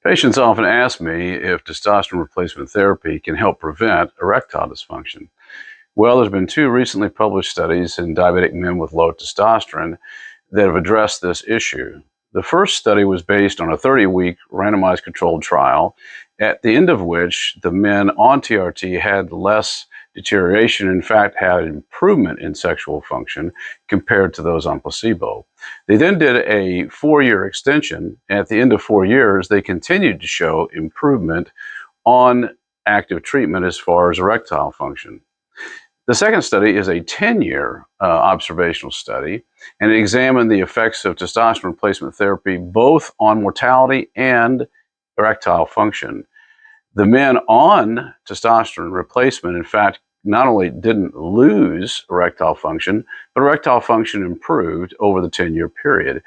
Patients often ask me if testosterone replacement therapy can help prevent erectile dysfunction. Well, there's been 2 recently published studies in diabetic men with low testosterone that have addressed this issue. The first study was based on a 30-week randomized controlled trial, at the end of which the men on TRT had less deterioration, in fact, had improvement in sexual function compared to those on placebo. They then did a 4-year extension. At the end of 4 years, they continued to show improvement on active treatment as far as erectile function. The second study is a 10-year observational study, and it examined the effects of testosterone replacement therapy both on mortality and erectile function. The men on testosterone replacement, in fact, not only didn't lose erectile function, but erectile function improved over the 10-year period.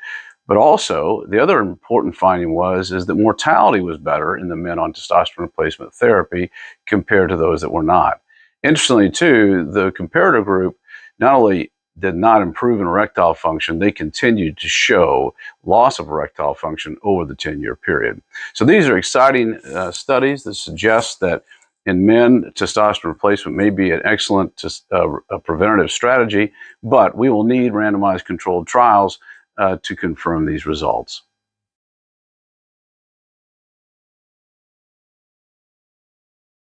But also, the other important finding is that mortality was better in the men on testosterone replacement therapy compared to those that were not. Interestingly, too, the comparator group not only did not improve in erectile function, they continued to show loss of erectile function over the 10-year period. So these are exciting studies that suggest that in men, testosterone replacement may be an excellent preventative strategy, but we will need randomized controlled trials to confirm these results.